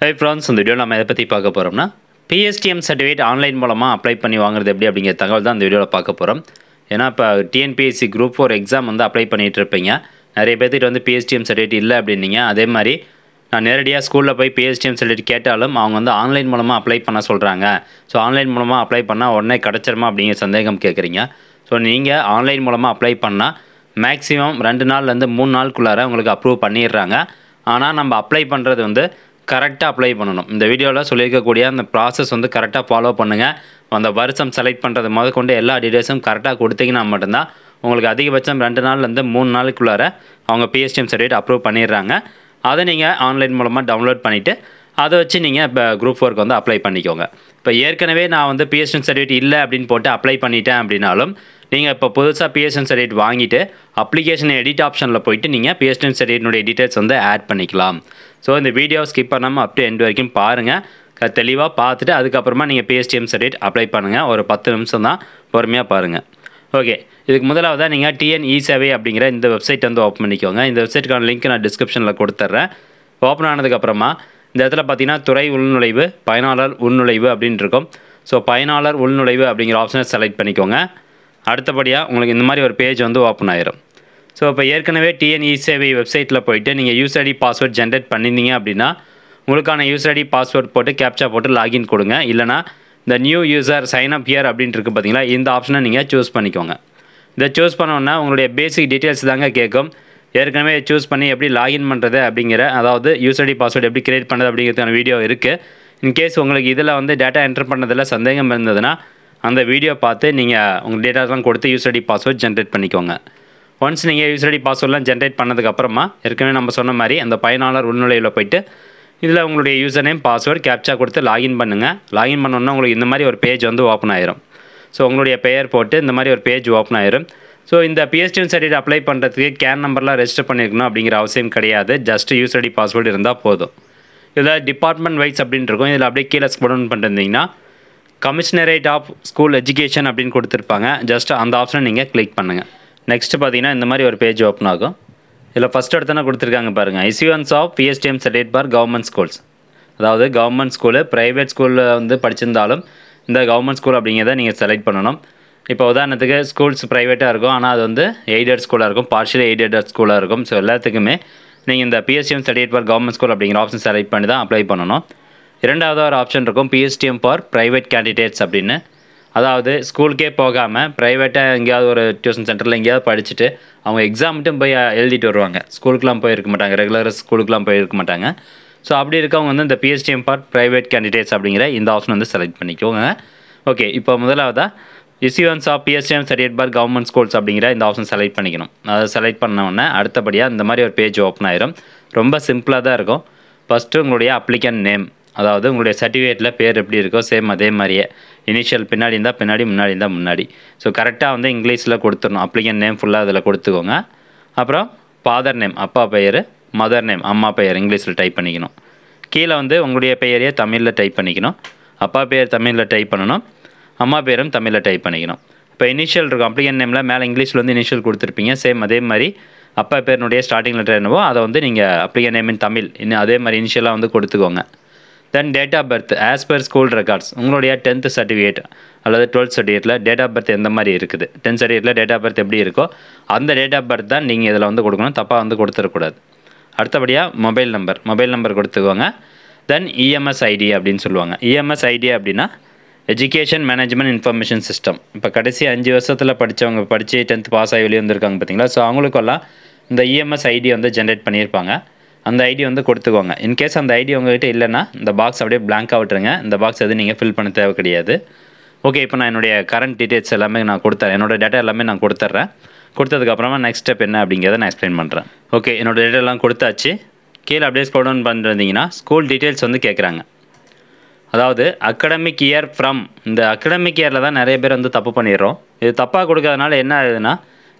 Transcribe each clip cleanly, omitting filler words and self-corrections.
Hi friends, இந்த video நம்ம எதை பற்றி பார்க்க போகிறோம்னா பிஎஸ்டிஎம் சர்டிஃபிகேட் ஆன்லைன் மூலமாக அப்ளை பண்ணி வாங்குறது எப்படி அப்படிங்கிற தகவல் தான் இந்த வீடியோவில் பார்க்க போகிறோம். ஏன்னா இப்போ டிஎன்பிஎஸ்சி குரூப் 4 எக்ஸாம் வந்து அப்ளை பண்ணிகிட்டு இருப்பீங்க. நிறைய பேர்த்துட்டு வந்து பிஎஸ்டிஎம் சர்டிஃபிகேட் இல்லை அப்படின்னீங்க. அதே மாதிரி நான் நேரடியாக ஸ்கூலில் போய் பிஎஸ்டிஎம் சர்டிஃபிகேட் கேட்டாலும் அவங்க வந்து ஆன்லைன் மூலமாக அப்ளை பண்ண சொல்கிறாங்க. ஸோ ஆன்லைன் மூலமாக அப்ளை பண்ணால் உடனே கிடச்சிருமா அப்படிங்கிற சந்தேகம் கேட்குறீங்க. ஸோ நீங்கள் ஆன்லைன் மூலமாக அப்ளை பண்ணால் மேக்ஸிமம் 2 நாள்லேருந்து 3 நாளுக்குள்ளார உங்களுக்கு அப்ரூவ் பண்ணிடுறாங்க. ஆனால் நம்ம அப்ளை பண்ணுறது வந்து கரெக்டாக அப்ளை பண்ணணும். இந்த வீடியோவில் சொல்லியிருக்கக்கூடிய அந்த ப்ராசஸ் வந்து கரெக்டாக ஃபாலோ பண்ணுங்கள். அந்த வருஷம் செலக்ட் பண்ணுறது முதற்கொண்டு எல்லா டீட்டெயில்ஸும் கரெக்டாக கொடுத்தீங்கன்னா மட்டும்தான் உங்களுக்கு அதிகபட்சம் 2 நாள்லேருந்து 3 நாளுக்குள்ளார அவங்க பிஎஸ்டிஎம் சர்டிஃபிகேட் அப்ரூவ் பண்ணிடுறாங்க. அதை நீங்கள் ஆன்லைன் மூலமாக டவுன்லோட் பண்ணிவிட்டு அதை வச்சு நீங்கள் இப்போ குரூப் 4க்கு வந்து அப்ளை பண்ணிக்கோங்க. இப்போ ஏற்கனவே நான் வந்து பிஎஸ்டிஎம் சர்டிஃபிகேட் இல்லை அப்படின்னு போட்டு அப்ளை பண்ணிட்டேன் அப்படின்னாலும் நீங்கள் இப்போ புதுசாக பிஎஸ்டிஎம் சர்டிஃபிகேட் வாங்கிட்டு அப்ளிகேஷன் எடிட் ஆப்ஷனில் போய்ட்டு நீங்கள் பிஎஸ்டிஎம் சர்டிஃபிகேட்னுடைய டீட்டெயில்ஸ் வந்து ஆட் பண்ணிக்கலாம். ஸோ இந்த வீடியோ ஸ்கிப் பண்ணாமல் அப் டு எண்ட் வரைக்கும் பாருங்கள். தெளிவாக பார்த்துட்டு அதுக்கப்புறமா நீங்கள் பிஎஸ்டிஎம் சர்டிஃபிகேட் அப்ளை பண்ணுங்கள். ஒரு 10 நிமிஷம் தான், பொறுமையாக பாருங்கள். ஓகே, இதுக்கு முதலாவதாக நீங்கள் டிஎன் இ-சேவை அப்படிங்கிற இந்த வெப்சைட் வந்து ஓப்பன் பண்ணிக்கோங்க. இந்த வெப்சைட்டுக்கான லிங்க் நான் டிஸ்கிரிப்ஷனில் கொடுத்துட்றேன். ஓப்பன் ஆனதுக்கப்புறமா இந்த இடத்துல பார்த்தீங்கன்னா துறை உள்நுழைவு, பயனாளர் உள்நுழைவு அப்படின்னு இருக்கும். ஸோ பயனாளர் உள்நுழைவு அப்படிங்கிற ஆப்ஷனை செலக்ட் பண்ணிக்கோங்க. அடுத்தபடியாக உங்களுக்கு இந்த மாதிரி ஒரு பேஜ் வந்து ஓப்பன் ஆயிரும். ஸோ இப்போ ஏற்கனவே டிஎன் இ-சேவை வெப்சைட்டில் போய்ட்டு நீங்கள் யூசர் ஐடி பாஸ்வேர்ட் ஜென்ரேட் பண்ணியிருந்தீங்க அப்படின்னா உங்களுக்கான யூசர் ஐடி பாஸ்வேர்ட் போட்டு கேப்சா போட்டு லாகின் கொடுங்க. இல்லைனா இந்த new user sign up here அப்படின்ட்டு இருக்குது பார்த்தீங்களா, இந்த ஆப்ஷனை நீங்கள் சூஸ் பண்ணிக்கோங்க. இதை சூஸ் பண்ணோன்னா உங்களுடைய பேசிக் டீட்டெயில்ஸ் தாங்க கேட்கும். ஏற்கனவே சூஸ் பண்ணி எப்படி லாகின் பண்ணுறது அப்படிங்கிற, அதாவது யூசர் ஐடி பாஸ்வேர்டு எப்படி கிரியேட் பண்ணுறது அப்படிங்கிறதுக்கான வீடியோ இருக்குது. இன்கேஸ் உங்களுக்கு இதில் வந்து டேட்டா என்டர் பண்ணதில் சந்தேகம் இருந்ததுன்னா அந்த வீடியோ பார்த்து நீங்கள் உங்கள் டேட்டாஸ்லாம் கொடுத்து யூசர் ஐடி பாஸ்வேர்ட் ஜென்ரேட் பண்ணிக்கோங்க. ஒன்ஸ் நீங்கள் யூசர் ஐடி பாஸ்வேர்ட்லாம் ஜென்ரேட் பண்ணதுக்கப்புறமா ஏற்கனவே நம்ம சொன்ன மாதிரி அந்த பயனாளர் உள்நுழைவில் போய்ட்டு இதில் உங்களுடைய யூசர் நேம் பாஸ்வேர்டு கேப்சா கொடுத்து லாகின் பண்ணுங்கள். லாகின் பண்ணோன்னா உங்களுக்கு இந்த மாதிரி ஒரு பேஜ் வந்து ஓப்பன் ஆயிரும். ஸோ உங்களுடைய பெயர் போட்டு இந்த மாதிரி ஒரு பேஜ் ஓப்பன் ஆயிரும். ஸோ இந்த பிஎஸ்டிஎம் சர்டிஃபிகேட் அப்ளை பண்ணுறதுக்கு கேன் நம்பர்லாம் ரெஜிஸ்டர் பண்ணியிருக்கணும் அப்படிங்கிற அவசியம் கிடையாது. ஜஸ்ட் யூசர் ஐடி பாஸ்வேர்டு இருந்தால் போதும். இதில் டிபார்ட்மெண்ட் வைஸ் அப்படின்னு இருக்கும். இதில் அப்படியே கீழே ஸ்க்ரோல் பண்ணிருந்தீங்கன்னா கமிஷனரேட் ஆஃப் ஸ்கூல் எஜுகேஷன் அப்படின்னு கொடுத்துருப்பாங்க. ஜஸ்ட் அந்த ஆப்ஷனை நீங்கள் கிளிக் பண்ணுங்கள். நெக்ஸ்ட்டு பார்த்தீங்கன்னா இந்த மாதிரி ஒரு பேஜ் ஓப்பன் ஆகும். இதில் ஃபஸ்ட் எடுத்தோன்னா கொடுத்துருக்காங்க பாருங்கள், issuance of PSTM certificate for government schools. அதாவது கவர்மெண்ட் ஸ்கூலு, ப்ரைவேட் ஸ்கூலில் வந்து படிச்சிருந்தாலும் இந்த கவர்மெண்ட் ஸ்கூல் அப்படிங்கிறத நீங்கள் செலக்ட் பண்ணணும். இப்போ உதாரணத்துக்கு ஸ்கூல்ஸ் ப்ரைவேட்டாக இருக்கும், ஆனால் அது வந்து எய்டட் ஸ்கூலாக இருக்கும், பார்ஷியலி எய்டட் ஸ்கூலாக இருக்கும். ஸோ எல்லாத்துக்குமே நீங்கள் இந்த PSTM certificate for government school அப்படிங்கிற ஆப்ஷன் செலக்ட் பண்ணி தான் அப்ளை பண்ணணும். இரண்டாவது ஒரு ஆப்ஷன் இருக்கும் பிஎஸ்டிஎம் ஃபார் ப்ரைவேட் கேண்டிடேட்ஸ் அப்படின்னு. அதாவது ஸ்கூலுக்கே போகாமல் ப்ரைவேட்டாக எங்கேயாவது ஒரு டியூஷன் சென்டரில் எங்கேயாவது படிச்சுட்டு அவங்க எக்ஸாம் மட்டும் போய் எழுதிட்டு வருவாங்க. ஸ்கூலுக்குலாம் போயிருக்க மாட்டாங்க, ரெகுலராக ஸ்கூலுக்குலாம் போயிருக்க மாட்டாங்க. ஸோ அப்படி இருக்கவங்க வந்து இந்த பிஎஸ்டிஎம் ஃபார் ப்ரைவேட் கேண்டிடேட்ஸ் அப்படிங்கிற இந்த ஆப்ஷன் வந்து செலக்ட் பண்ணிக்கோங்க. ஓகே, இப்போ முதலாவதாக issuance of PSTM certificate for government schools அப்படிங்கிற இந்த ஆப்ஷன் செலக்ட் பண்ணிக்கணும். அதை செலக்ட் பண்ணோன்னே அடுத்தபடியாக இந்த மாதிரி ஒரு பேஜ் ஓப்பன் ஆயிரும். ரொம்ப சிம்பிளாக தான் இருக்கும். ஃபஸ்ட்டு உங்களுடைய அப்ளிகன்ட் நேம், அதாவது உங்களுடைய சர்டிஃபிகேட்டில் பேர் எப்படி இருக்கோ சேம் அதே மாதிரியே இனிஷியல் பின்னாடி இருந்தால் பின்னாடி, முன்னாடி இருந்தால் முன்னாடி. ஸோ கரெக்டாக வந்து இங்கிலீஷில் கொடுத்துடணும். அப்ளிகன்ட் நேம் ஃபுல்லாக அதில் கொடுத்துக்கோங்க. அப்புறம் ஃபாதர் நேம் அப்பா பெயர், மதர் நேம் அம்மா பெயர் இங்கிலீஷில் டைப் பண்ணிக்கணும். கீழே வந்து உங்களுடைய பெயரையே தமிழில் டைப் பண்ணிக்கணும். அப்பா பெயர் தமிழில் டைப் பண்ணணும், அம்மா பேரும் தமிழில் டைப் பண்ணிக்கணும். இப்போ இனிஷியல் இருக்கும் அப்ளிகன்ட் நேமில் மேலே இங்கிலீஷில் வந்து இனிஷியல் கொடுத்துருப்பீங்க. சேம் அதே மாதிரி அப்பா பேருனுடைய ஸ்டார்டிங் லெட்டர் என்னவோ அதை வந்து நீங்கள் அப்ளிகன்ட் நேம் இன் தமிழ் இன்னும் அதே மாதிரி இனிஷியலாக வந்து கொடுத்துக்கோங்க. Then date of birth as per school records, உங்களுடைய 10th சர்டிஃபிகேட் அல்லது 12th சர்டிஃபிகேட்டில் டேட் ஆஃப் பர்த் எந்த மாதிரி இருக்குது, 10th சர்டிஃபிகேட்டில் டேட் ஆஃப் பர்த் எப்படி இருக்கோ அந்த டேட் ஆஃப் பர்த் தான் நீங்கள் இதில் வந்து கொடுக்கணும். தப்பாக வந்து கொடுத்துடக்கூடாது. அடுத்தபடியாக மொபைல் நம்பர் கொடுத்துக்கோங்க. தென் இஎம்எஸ் ஐடி அப்படின்னு சொல்லுவாங்க. இஎம்எஸ் ஐடி அப்படின்னா எஜுகேஷன் மேனேஜ்மெண்ட் இன்ஃபர்மேஷன் சிஸ்டம். இப்போ கடைசி 5 வருஷத்தில் படித்தவங்க படித்து 10th பாஸ் ஆகி வெளியே வந்திருக்காங்க பார்த்தீங்களா. ஸோ அவங்களுக்கெல்லாம் இந்த இஎம்எஸ் ஐடி வந்து ஜென்ரேட் பண்ணியிருப்பாங்க. அந்த ஐடி வந்து கொடுத்துக்கோங்க. இன்கேஸ் அந்த ஐடி உங்கள்கிட்ட இல்லைன்னா இந்த பாக்ஸ் அப்படியே பிளாங்காக விட்டுருங்க. இந்த பாக்ஸ் எதுவும் நீங்கள் ஃபில் பண்ண தேவை கிடையாது. ஓகே, இப்போ நான் என்னுடைய கரண்ட் டீட்டெயில்ஸ் எல்லாமே நான் கொடுத்துறேன். என்னோடய டேட்டா எல்லாமே நான் கொடுத்துட்றேன். கொடுத்ததுக்கப்புறமா நெக்ஸ்ட் ஸ்டெப் என்ன அப்படிங்கிறத நான் எக்ஸ்பிளைன் பண்ணுறேன். ஓகே, என்னோடய டேட்டா எல்லாம் கொடுத்தாச்சு. கீழே அப்படியே ஸ்க்ரோல் டவுன் பண்ணிருந்தீங்கன்னா ஸ்கூல் டீட்டெயில்ஸ் வந்து கேட்குறாங்க. அதாவது அகடமிக் இயர் ஃப்ரம், இந்த அகடமிக் இயரில் தான் நிறைய பேர் வந்து தப்பு பண்ணிடுறோம். இது தப்பாக கொடுக்கறதுனால என்ன ஆகுதுன்னா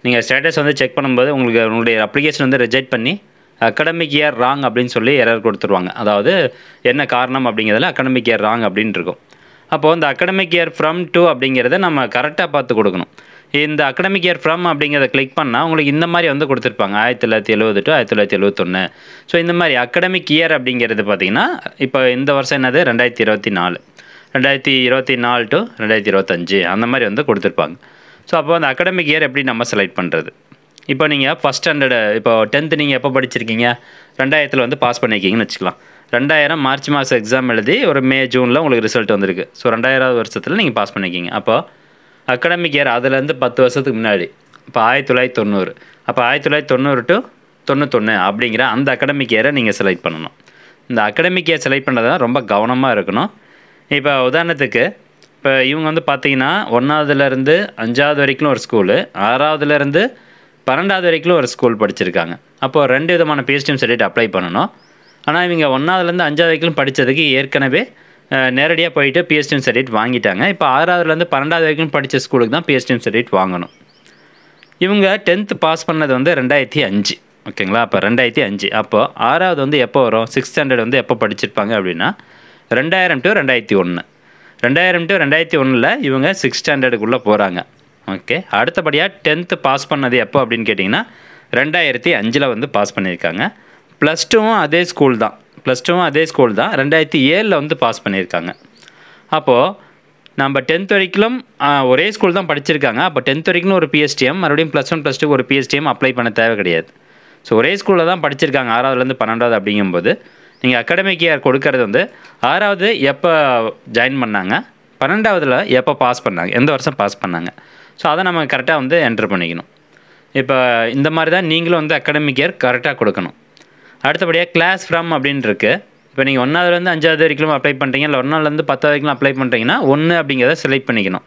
நீங்கள் ஸ்டேட்டஸ் வந்து செக் பண்ணும்போது உங்களுடைய அப்ளிகேஷன் வந்து ரிஜெக்ட் பண்ணி அகடமிக் இயர் ராங் அப்படின்னு சொல்லி எரர் கொடுத்துருவாங்க. அதாவது என்ன காரணம் அப்படிங்கிறதுல அகடமிக் இயர் ராங் அப்படின்னு இருக்கும். அப்போது இந்த அகடமிக் இயர் ஃப்ரம் டு அப்படிங்கிறத நம்ம கரெக்டாக பார்த்து கொடுக்கணும். இந்த அகடமிக் இயர் ஃப்ரம் அப்படிங்கிறத கிளிக் பண்ணால் உங்களுக்கு இந்த மாதிரி வந்து கொடுத்துருப்பாங்க 1970 to 1971. ஸோ இந்த மாதிரி அகடமிக் இயர் அப்படிங்கிறது பார்த்திங்கன்னா இப்போ இந்த வருஷம் என்னது 2024 to 2025 அந்த மாதிரி வந்து கொடுத்துருப்பாங்க. ஸோ அப்போ அந்த அகடமிக் இயர் எப்படி நம்ம செலக்ட் பண்ணுறது? இப்போ நீங்கள் ஃபஸ்ட் ஸ்டாண்டர்டு இப்போ 10th நீங்கள் எப்போ படிச்சிருக்கீங்க? 2000 வந்து பாஸ் பண்ணியிருக்கீங்கன்னு வச்சுக்கலாம். 2000 மார்ச் மாதம் எக்ஸாம் எழுதி ஒரு மே ஜூனில் உங்களுக்கு ரிசல்ட் வந்திருக்கு. ஸோ 2000வது வருஷத்தில் நீங்கள் பாஸ் பண்ணியிருக்கீங்க. அப்போ அகடமிக் இயர் அதுலேருந்து 10 வருஷத்துக்கு முன்னாடி இப்போ 1990, அப்போ 1990 to 91 அப்படிங்கிற அந்த அகடமிக் இயரை நீங்கள் செலக்ட் பண்ணணும். இந்த அகடமிக் இயர் செலக்ட் பண்ணுறதுனா ரொம்ப கவனமாக இருக்கணும். இப்போ உதாரணத்துக்கு இப்போ இவங்க வந்து பார்த்தீங்கன்னா 1வதுலேருந்து 5வது வரைக்கும் ஒரு ஸ்கூலு, 6வதுலேருந்து 12வது வரைக்கும் ஒரு ஸ்கூல் படிச்சிருக்காங்க. அப்போது 2 விதமான பிஎஸ்டிஎம் சர்டிஃபிகேட் அப்ளை பண்ணணும். ஆனால் இவங்க 1வதுலேருந்து 5வது வரைக்கும் படித்ததுக்கு ஏற்கனவே நேரடியாக போயிட்டு பிஎஸ்டிஎம் சர்டிஃபிகேட் வாங்கிட்டாங்க. இப்போ 6வதுலேருந்து 12வது வரைக்கும் படித்த ஸ்கூலுக்கு தான் பிஎஸ்டிஎம் சர்டிஃபிகேட் வாங்கணும். இவங்க 10th பாஸ் பண்ணது வந்து 2005, ஓகேங்களா? அப்போ 2005 அப்போது 6வது வந்து எப்போ வரும்? 6th ஸ்டாண்டர்ட் வந்து எப்போ படிச்சிருப்பாங்க அப்படின்னா 2000 to 2001. 2000 to 2001 இவங்க 6th ஸ்டாண்டர்டுக்குள்ளே போகிறாங்க. ஓகே, அடுத்தபடியாக 10th பாஸ் பண்ணது எப்போ அப்படின்னு கேட்டிங்கன்னா 2005 வந்து பாஸ் பண்ணியிருக்காங்க. +2வும் அதே ஸ்கூல் தான், 2007 வந்து பாஸ் பண்ணியிருக்காங்க. அப்போது நம்ம 10th வரைக்கும் ஒரே ஸ்கூல் தான் படிச்சிருக்காங்க. அப்போ 10th வரைக்கும் ஒரு பிஎஸ்டிஎம், மறுபடியும் +1 +2 ஒரு பிஎஸ்டிஎம் அப்ளை பண்ண தேவை கிடையாது. ஸோ ஒரே ஸ்கூலில் தான் படிச்சிருக்காங்க 6வதுலேருந்து 12வது அப்படிங்கும்போது நீங்கள் அகடமிக் இயர் கொடுக்கறது வந்து 6வது எப்போ ஜாயின் பண்ணாங்க, 12வதுல எப்போ பாஸ் பண்ணாங்க, எந்த வருஷம் பாஸ் பண்ணாங்க. ஸோ அதை நம்ம கரெக்டாக வந்து என்ட்ரு பண்ணிக்கணும். இப்போ இந்த மாதிரி தான் நீங்களும் வந்து அகடமிக் இயர் கரெக்டாக கொடுக்கணும். அடுத்தபடியாக கிளாஸ் ஃப்ரம் அப்படின்னு இருக்குது. இப்போ நீங்கள் 1வதுலேருந்து 5வது வரைக்கும் அப்ளை பண்ணுறீங்க, இல்லை 1வதுலேருந்து 10வது வரைக்கும் அப்ளை பண்ணுறீங்கன்னா 1 அப்படிங்கிறத செலக்ட் பண்ணிக்கணும்.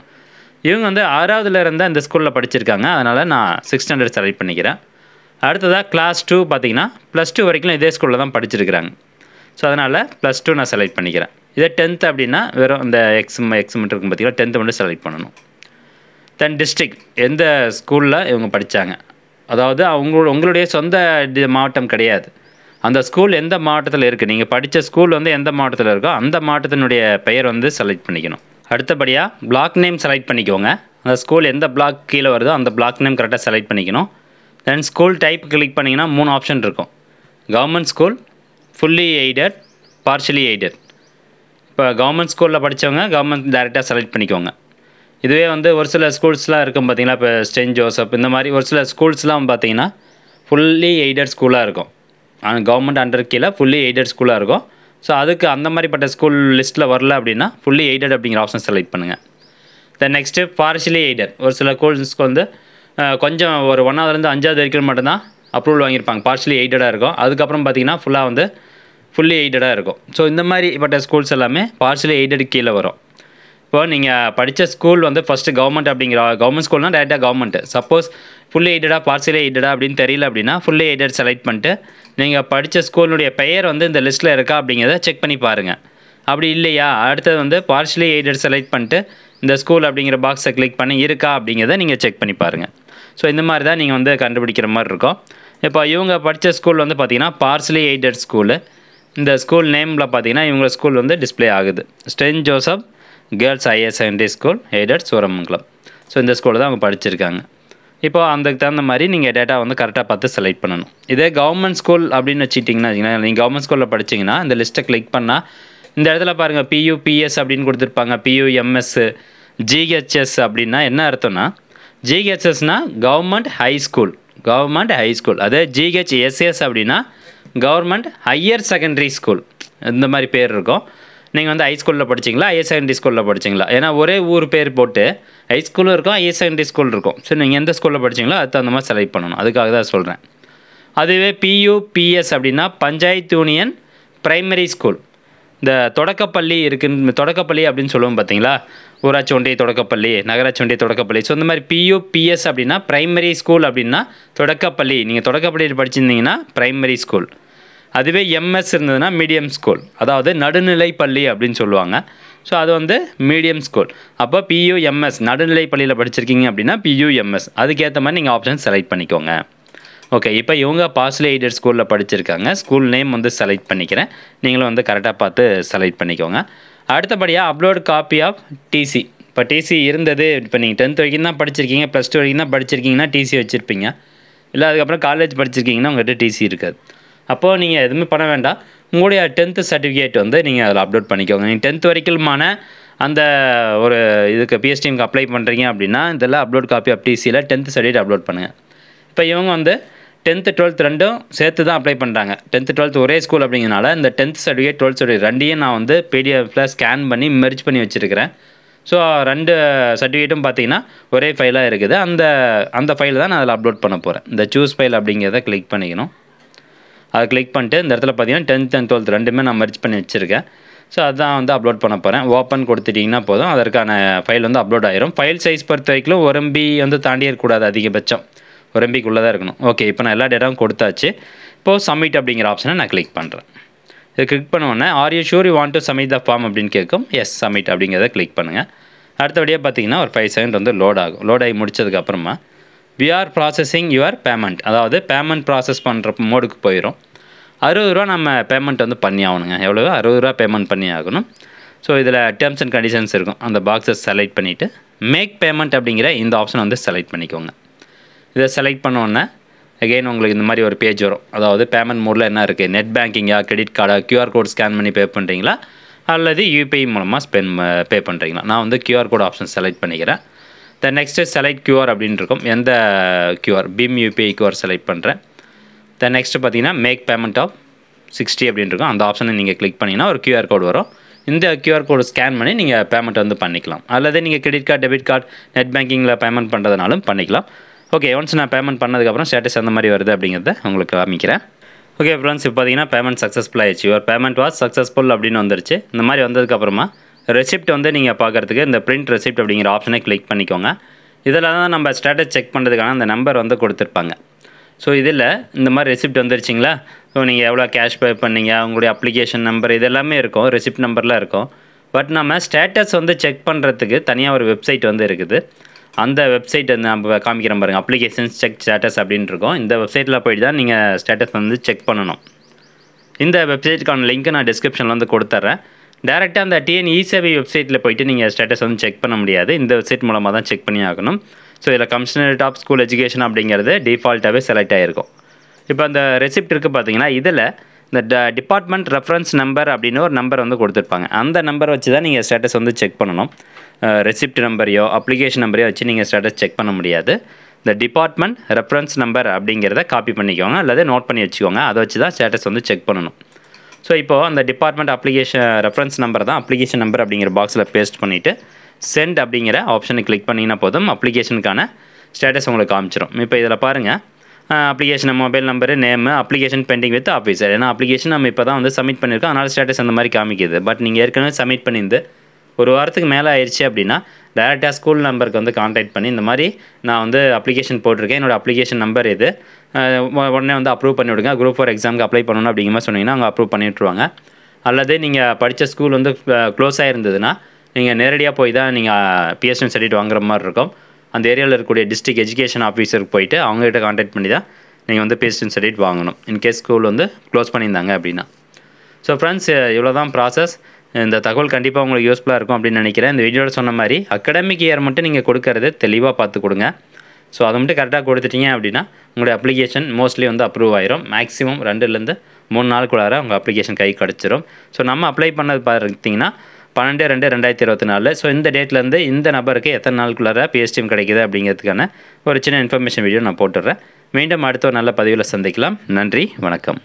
இவங்க வந்து 6வதுலேருந்து அந்த ஸ்கூலில் படிச்சிருக்காங்க, அதனால் நான் 6th ஸ்டாண்டர்ட் செலக்ட் பண்ணிக்கிறேன். அடுத்ததாக கிளாஸ் 2 பார்த்தீங்கன்னா +2 வரைக்கும் இதே ஸ்கூலில் தான் படிச்சிருக்கிறாங்க. ஸோ அதனால் +2 நான் செலக்ட் பண்ணிக்கிறேன். இதே 10th அப்படின்னா வெறும் இந்த எக்ஸ் மட்டும் இருக்கும் பார்த்தீங்கன்னா 10th மட்டும் செலக்ட் பண்ணணும். தென் டிஸ்ட்ரிக்ட் எந்த ஸ்கூலில் இவங்க படித்தாங்க, அதாவது உங்களுடைய சொந்த மாவட்டம் கிடையாது, அந்த ஸ்கூல் எந்த மாவட்டத்தில் இருக்குது, நீங்கள் படித்த ஸ்கூல் வந்து எந்த மாவட்டத்தில் இருக்கோ அந்த மாவட்டத்தினுடைய பெயர் வந்து செலக்ட் பண்ணிக்கணும். அடுத்தபடியாக பிளாக் நேம் செலக்ட் பண்ணிக்கோங்க. அந்த ஸ்கூல் எந்த பிளாக் கீழே வருதோ அந்த பிளாக் நேம் கரெக்டாக செலக்ட் பண்ணிக்கணும். தென் ஸ்கூல் டைப் கிளிக் பண்ணிங்கன்னா 3 ஆப்ஷன் இருக்கும். Government school, fully aided, partially aided. இப்போ கவர்மெண்ட் ஸ்கூலில் படித்தவங்க கவர்மெண்ட் டேரெக்டாக செலக்ட் பண்ணிக்கோங்க. இதுவே வந்து ஒரு சில ஸ்கூல்ஸ்லாம் இருக்கும் பார்த்தீங்களா, இப்போ செயின்ட் ஜோசப் இந்த மாதிரி ஒரு சில ஸ்கூல்ஸ்லாம் பார்த்தீங்கன்னா ஃபுல்லி எய்டட் ஸ்கூலாக இருக்கும். கவர்மெண்ட் அண்டர் கீழே ஃபுல்லி எய்டட் ஸ்கூலாக இருக்கும். ஸோ அதுக்கு அந்த மாதிரிப்பட்ட ஸ்கூல் லிஸ்ட்டில் வரல அப்படின்னா ஃபுல்லி எய்டட் அப்படிங்கிற ஆப்ஷன் செலக்ட் பண்ணுங்கள். Then next partially aided. ஒரு சில ஸ்கூல்ஸ்க்கு வந்து கொஞ்சம் ஒரு 1வதுலேருந்து 5வது வரைக்கும் மட்டும்தான் அப்ரூவல் வாங்கியிருப்பாங்க, பார்ஷியலி எய்டடாக இருக்கும். அதுக்கப்புறம் பார்த்தீங்கன்னா ஃபுல்லாக வந்து ஃபுல்லி எய்டடாக இருக்கும். ஸோ இந்த மாதிரிப்பட்ட ஸ்கூல்ஸ் எல்லாமே பார்ஷியலி எய்டட் கீழே வரும். இப்போ நீங்கள் படித்த ஸ்கூல் வந்து ஃபஸ்ட்டு கவர்மெண்ட் அப்படிங்கிற கவர்மெண்ட் ஸ்கூல்னால் டேரெக்டாக கவர்மெண்ட்டு. சப்போஸ் ஃபுல்லி எய்டடாக பார்ஷியலி எய்டடாக அப்படின்னு தெரியல அப்படின்னா ஃபுல்லி எய்டட் செலக்ட் பண்ணிட்டு நீங்கள் படித்த ஸ்கூலுடைய பெயர் வந்து இந்த லிஸ்ட்டில் இருக்கா அப்படிங்கிறத செக் பண்ணி பாருங்கள். அப்படி இல்லையா அடுத்தது வந்து பார்ஷியலி எய்டட் செலக்ட் பண்ணிட்டு இந்த ஸ்கூல் அப்படிங்கிற பாக்ஸை கிளிக் பண்ணி இருக்கா அப்படிங்கிறத நீங்கள் செக் பண்ணி பாருங்கள். ஸோ இந்த மாதிரி தான் நீங்கள் வந்து கண்டுபிடிக்கிற மாதிரி இருக்கும். இப்போ இவங்க படித்த ஸ்கூல் வந்து பார்த்திங்கன்னா பார்ஷியலி எய்டட் ஸ்கூலு. இந்த ஸ்கூல் நேமில் பார்த்தீங்கன்னா இவங்க ஸ்கூல் வந்து டிஸ்பிளே ஆகுது, Saint Joseph girls higher secondary school aided Suramangalam. So இந்த ஸ்கூலில் தான் அவங்க படிச்சிருக்காங்க. இப்போ அதுக்கு தகுந்த மாதிரி நீங்கள் டேட்டா வந்து கரெக்டாக பார்த்து செலக்ட் பண்ணணும். இதே கவர்மெண்ட் ஸ்கூல் அப்படின்னு வச்சுட்டிங்கன்னா நீங்கள் கவர்மெண்ட் ஸ்கூலில் படிச்சிங்கன்னா இந்த லிஸ்ட்டை கிளிக் பண்ணால் இந்த இடத்துல பாருங்கள் PUPS அப்படின்னு கொடுத்துருப்பாங்க, PUMS, GHS அப்படின்னா என்ன அர்த்தம்னா GHSனால் கவர்மெண்ட் ஹை ஸ்கூல், அதே GHSS அப்படின்னா கவர்மெண்ட் ஹையர் செகண்டரி ஸ்கூல். இந்த மாதிரி பேர் இருக்கும். நீங்கள் வந்து ஹை ஸ்கூலில் படிச்சிங்களா ஹையர் செகண்டரி ஸ்கூலில் படிச்சிங்களா, ஏன்னா ஒரே ஊர் பேர் போட்டு ஹை ஸ்கூலும் இருக்கும் ஹையர் செகண்டரி ஸ்கூல் இருக்கும். ஸோ நீங்கள் எந்த ஸ்கூலில் படிச்சிங்களோ அதுக்கு அந்த மாதிரி செலக்ட் பண்ணணும், அதுக்காக தான் சொல்கிறேன். அதுவே PUPS அப்படின்னா பஞ்சாயத்து யூனியன் பிரைமரி ஸ்கூல். இந்த தொடக்கப்பள்ளி இருக்குன்னு தொடக்கப்பள்ளி அப்படின்னு சொல்லுவோம் பார்த்தீங்களா, ஊராட்சி ஒன்றிய தொடக்கப்பள்ளி, நகராட்சி ஒன்றிய தொடக்கப்பள்ளி. ஸோ இந்த மாதிரி PUPS அப்படின்னா பிரைமரி ஸ்கூல் அப்படின்னா தொடக்கப்பள்ளி, நீங்கள் தொடக்கப்பள்ளியில் படிச்சிருந்தீங்கன்னா பிரைமரி ஸ்கூல். அதுவே MS இருந்ததுன்னா மீடியம் ஸ்கூல், அதாவது நடுநிலை பள்ளி அப்படின்னு சொல்லுவாங்க. ஸோ அது வந்து மீடியம் ஸ்கூல். அப்போ PUMS நடுநிலை பள்ளியில் படிச்சிருக்கீங்க அப்படின்னா PUMS, அதுக்கேற்ற மாதிரி நீங்கள் ஆப்ஷன் செலக்ட் பண்ணிக்கோங்க. ஓகே, இப்போ இவங்க பார்ஷியலி எய்டட் ஸ்கூலில் படிச்சிருக்காங்க. ஸ்கூல் நேம் வந்து செலக்ட் பண்ணிக்கிறேன், நீங்களும் வந்து கரெக்டாக பார்த்து செலக்ட் பண்ணிக்கோங்க. அடுத்தபடியாக அப்லோட் காப்பி ஆஃப் TC. இப்போ டிசி இருந்தது, இப்போ நீங்கள் 10th வரைக்கும் தான் படிச்சிருக்கீங்க, +2 வரைக்கும் தான் படிச்சிருக்கீங்கன்னா டிசி வச்சுருப்பீங்க. இல்லை அதுக்கப்புறம் காலேஜ் படிச்சிருக்கீங்கன்னா உங்கள்கிட்ட டிசி இருக்காது. அப்போது நீங்கள் எதுவுமே பண்ண வேண்டாம். உங்களுடைய 10th சர்டிஃபிகேட் வந்து நீங்கள் அதில் அப்லோட் பண்ணிக்கோங்க. நீங்கள் 10th வரைக்குமான அந்த ஒரு இதுக்கு பிஎஸ்டிஎம்க்கு அப்ளை பண்ணுறீங்க அப்படின்னா இதெல்லாம் அப்லோட் காப்பி ஆஃப் டிசியில் 10th சர்டிஃபிகேட் அப்லோட் பண்ணுங்கள். இப்போ இவங்க வந்து 10th 12th ரெண்டும் சேர்த்து தான் அப்ளை பண்ணுறாங்க. 10th 12th ஒரே ஸ்கூல் அப்படிங்கிறனால இந்த 10th சர்டிஃபிகேட் 12th சர்டிஃபிகேட் ரெண்டையும் நான் வந்து பிடிஎஃப்ல ஸ்கேன் பண்ணி மெர்ஜ் பண்ணி வச்சுருக்கிறேன். ஸோ 2 சர்டிஃபிகேட்டும் பார்த்தீங்கன்னா ஒரே ஃபைலாக இருக்குது. அந்த ஃபைல் தான் நான் அதில் அப்லோட் பண்ண போகிறேன். இந்த சூஸ் ஃபைல் அப்படிங்கிறத கிளிக் பண்ணிக்கணும். அதை கிளிக் பண்ணிட்டு இந்த இடத்துல பார்த்தீங்கன்னா 10th and 12th ரெண்டுமே நான் மெர்ஜ் பண்ணி வச்சுருக்கேன். ஸோ அதான் வந்து அப்லோட் பண்ண போகிறேன். ஓப்பன் கொடுத்துட்டிங்கன்னா போதும், அதற்கான ஃபைல் வந்து அப்லோட் ஆயிரும். ஃபைல் சைஸ் பொறுத்த வரைக்கும் 1 MB வந்து தாண்டி இருக்கக்கூடாது, அதிகபட்சம் 1 MBக்குள்ளே தான் இருக்கணும். ஓகே, இப்போ நான் எல்லா டேட்டாவும் கொடுத்தாச்சு. இப்போது சப்மிட் அப்படிங்கிற ஆப்ஷனை நான் கிளிக் பண்ணுறேன். இதை கிளிக் பண்ணோன்னே are you sure you want to submit the form அப்படின்னு கேட்கும். எஸ் சப்மிட் அப்படிங்கிறத கிளிக் பண்ணுங்கள். அடுத்தபடியாக பார்த்தீங்கன்னா ஒரு 5 செகண்ட் வந்து லோட் ஆகும். லோட் ஆகி முடிச்சதுக்கப்புறமா we are processing your payment, அதாவது பேமெண்ட் ப்ராசஸ் பண்ணுற மோடுக்கு போயிடும். 60 ரூபா நம்ம பேமெண்ட் வந்து பண்ணி ஆகணுங்க. எவ்வளோ? 60 ரூபா பேமெண்ட் பண்ணி ஆகணும். ஸோ இதில் டேர்ம்ஸ் அண்ட் கண்டிஷன்ஸ் இருக்கும். அந்த பாக்ஸை செலக்ட் பண்ணிவிட்டு மேக் பேமெண்ட் அப்படிங்கிற இந்த ஆப்ஷன் வந்து செலக்ட் பண்ணிக்கோங்க. இதை செலக்ட் பண்ணோன்னே அகெயின் உங்களுக்கு இந்த மாதிரி ஒரு பேஜ் வரும். அதாவது பேமெண்ட் மோடில் என்ன இருக்குது, நெட் பேங்கிங்கா, கிரெடிட் கார்டா, QR கோட் ஸ்கேன் பண்ணி பே பண்ணுறீங்களா அல்லது யூபிஐ மூலமாக பே பண்ணுறீங்களா? நான் வந்து QR கோட் ஆப்ஷன் செலக்ட் பண்ணிக்கிறேன். நெக்ஸ்ட்டு செலக்ட் QR அப்படின்னு இருக்கும். எந்த QR, BHIM UPI QR select பண்ணுறேன். நெக்ஸ்ட்டு பார்த்தீங்கன்னா மேக் பேமெண்ட் ஆஃப் 60 அப்படின்னு இருக்கும். அந்த ஆப்ஷனை நீங்கள் கிளிக் பண்ணிங்கன்னா ஒரு QR கோட் வரும். இந்த QR கோடு ஸ்கேன் பண்ணி நீங்கள் பேமெண்ட் வந்து பண்ணிக்கலாம். அல்லது நீங்கள் credit card, debit card, net பேங்கிங்கில் பேமெண்ட் பண்ணுறதுனாலும் பண்ணிக்கலாம். ஓகே, ஒன்ஸ் நான் பேமெண்ட் பண்ணதுக்கப்புறம் ஸ்டேட்டஸ் அந்த மாதிரி வருது அப்படிங்கிறத உங்களுக்கு காமிக்கிறேன். ஓகே ஃப்ரெண்ட்ஸ், இப்போ பார்த்தீங்கன்னா பேமெண்ட் சக்ஸஸ்ஃபுல் ஆயிடுச்சு. யுவர் பேமெண்ட் வாஸ் சக்ஸஸ்ஃபுல் அப்படின்னு வந்துருச்சு. இந்த மாதிரி வந்ததுக்கப்புறமா ரெசிப்ட் வந்து நீங்கள் பார்க்குறதுக்கு இந்த பிரிண்ட் ரெசிப்ட் அப்படிங்கிற ஆப்ஷனை கிளிக் பண்ணிக்கோங்க. இதில் தான் நம்ம ஸ்டேட்டஸ் செக் பண்ணுறதுக்கான அந்த நம்பர் வந்து கொடுத்துருப்பாங்க. ஸோ இதில் இந்த மாதிரி ரெசிப்ட் வந்துருச்சிங்களா? ஸோ நீங்கள் எவ்வளோ கேஷ் பே பண்ணீங்க, உங்களுடைய அப்ளிகேஷன் நம்பர் இது எல்லாமே இருக்கும், ரெசிப்ட் நம்பர்லாம் இருக்கும். பட் நம்ம ஸ்டேட்டஸ் வந்து செக் பண்ணுறதுக்கு தனியாக ஒரு வெப்சைட் வந்து இருக்குது. அந்த வெப்சைட் வந்து நம்ம காமிக்கிறோம் பாருங்கள், அப்ளிகேஷன்ஸ் செக் ஸ்டேட்டஸ் அப்படின்னு இருக்கும். இந்த வெப்சைட்டில் போய்ட்டு தான் நீங்கள் ஸ்டேட்டஸ் வந்து செக் பண்ணணும். இந்த வெப்சைட்டுக்கான லிங்க்கு நான் டிஸ்கிரிப்ஷனில் வந்து கொடுத்துட்றேன். டேரெக்டாக அந்த டிஎன்இசேவை வெப்சைட்டில் போய்ட்டு நீங்கள் ஸ்டேட்டஸ் வந்து செக் பண்ண முடியாது. இந்த வெப்சைட் மூலமாக தான் செக் பண்ணி ஆகணும். ஸோ இதில் கமிஷனரேட் ஆஃப் ஸ்கூல் எஜுகேஷன் அப்படிங்கிறது டிஃபால்ட்டாகவே செலக்ட் ஆகிருக்கும். இப்போ அந்த ரெசிப்ட் இருக்குது பார்த்தீங்கன்னா, இதில் இந்த டிபார்ட்மெண்ட் ரெஃபரன்ஸ் நம்பர் அப்படின்னு ஒரு நம்பர் வந்து கொடுத்துருப்பாங்க. அந்த நம்பரை வச்சு தான் நீங்கள் ஸ்டேட்டஸ் வந்து செக் பண்ணணும். ரெசிப்ட் நம்பரையோ அப்ளிகேஷன் நம்பரையோ வச்சு நீங்கள் ஸ்டேட்டஸ் செக் பண்ண முடியாது. இந்த டிபார்ட்மெண்ட் ரெஃபரன்ஸ் நம்பர் அப்படிங்கிறத காப்பி பண்ணிக்கோங்க அல்லது நோட் பண்ணி வச்சுக்கோங்க. அதை வச்சு தான் ஸ்டேட்டஸ் வந்து செக் பண்ணணும். ஸோ இப்போது அந்த டிபார்ட்மெண்ட் அப்ளிகேஷன் ரெஃபரன்ஸ் நம்பர் தான் அப்ளிகேஷன் நம்பர் அப்படிங்கிற பாக்ஸில் பேஸ்ட் பண்ணிவிட்டு சென்ட் அப்படிங்கிற ஆப்ஷனை கிளிக் பண்ணிங்கன்னா போதும், அப்ளிகேஷனுக்கான ஸ்டேட்டஸ் உங்களுக்கு காமிச்சிடும். இப்போ இதில் பாருங்கள், application mobile number, name, application bending with officer. ஏன்னா அப்ளிகேஷன் நம்ம இப்போ தான் வந்து சப்மிட் பண்ணியிருக்கோம், அதனால் ஸ்டேட்டஸ் அந்த மாதிரி காமிக்குது. பட் நீங்கள் ஏற்கனவே சப்மிட் பண்ணியிருந்து ஒரு வாரத்துக்கு மேலே ஆயிடுச்சு அப்படின்னா டேரெக்டாக ஸ்கூல் நம்பருக்கு வந்து கான்டாக்ட் பண்ணி இந்த மாதிரி நான் வந்து அப்ளிகேஷன் போட்டிருக்கேன், என்னோடய அப்ளிகேஷன் நம்பர் இது, உடனே வந்து அப்ரூவ் பண்ணி விடுங்க, குரூப் 4 எக்ஸாமுக்கு அப்ளை பண்ணணும் அப்படிங்கிற மாதிரி சொன்னீங்கன்னா அவங்க அப்ரூவ் பண்ணி விட்ருவாங்க. அல்லது நீங்கள் படித்த ஸ்கூல் வந்து க்ளோஸ் ஆகிருந்ததுன்னா நீங்கள் நேரடியாக போய் தான் நீங்கள் பிஎஸ்டிஎம் சர்டிஃபிகேட் வாங்குற மாதிரி இருக்கும். அந்த ஏரியாவில் இருக்கக்கூடிய டிஸ்ட்ரிக்ட் எஜுகேஷன் ஆஃபீஸருக்கு போயிட்டு அவங்ககிட்ட கான்டாக்ட் பண்ணி தான் நீங்கள் வந்து பிஎஸ்டிஎம் சர்டிஃபிகேட் வாங்கணும், இன்கேஸ் ஸ்கூல் வந்து க்ளோஸ் பண்ணியிருந்தாங்க அப்படின்னா. ஸோ ஃப்ரெண்ட்ஸ், இவ்வளோ தான் ப்ராசஸ். இந்த தகவல் கண்டிப்பாக உங்களுக்கு யூஸ்ஃபுல்லாக இருக்கும் அப்படின்னு நினைக்கிறேன். இந்த வீடியோவில் சொன்ன மாதிரி அகடமிக் இயர் மட்டும் நீங்கள் கொடுக்கறது தெளிவாக பார்த்து கொடுங்க. ஸோ அதை மட்டும் கரெக்டாக கொடுத்துட்டீங்க அப்படின்னா உங்களுடைய அப்ளிகேஷன் மோஸ்ட்லி வந்து அப்ரூவ் ஆயிரும். மேக்ஸிமம் 2லேருந்து 3 நாளுக்குள்ளார உங்கள் அப்ளிகேஷன் கை கிடச்சிரும். ஸோ நம்ம அப்ளை பண்ணது பார்த்தீங்கன்னா 12/2/2024. ஸோ இந்த டேட்லேருந்து இந்த நபருக்கு எத்தனை நாளுக்குள்ளார பிஎஸ்டிஎம் கிடைக்குது அப்படிங்கிறதுக்கான ஒரு சின்ன இன்ஃபர்மேஷன் வீடியோ நான் போட்டுடுறேன். மீண்டும் அடுத்த ஒரு நல்ல பதிவில் சந்திக்கலாம். நன்றி, வணக்கம்.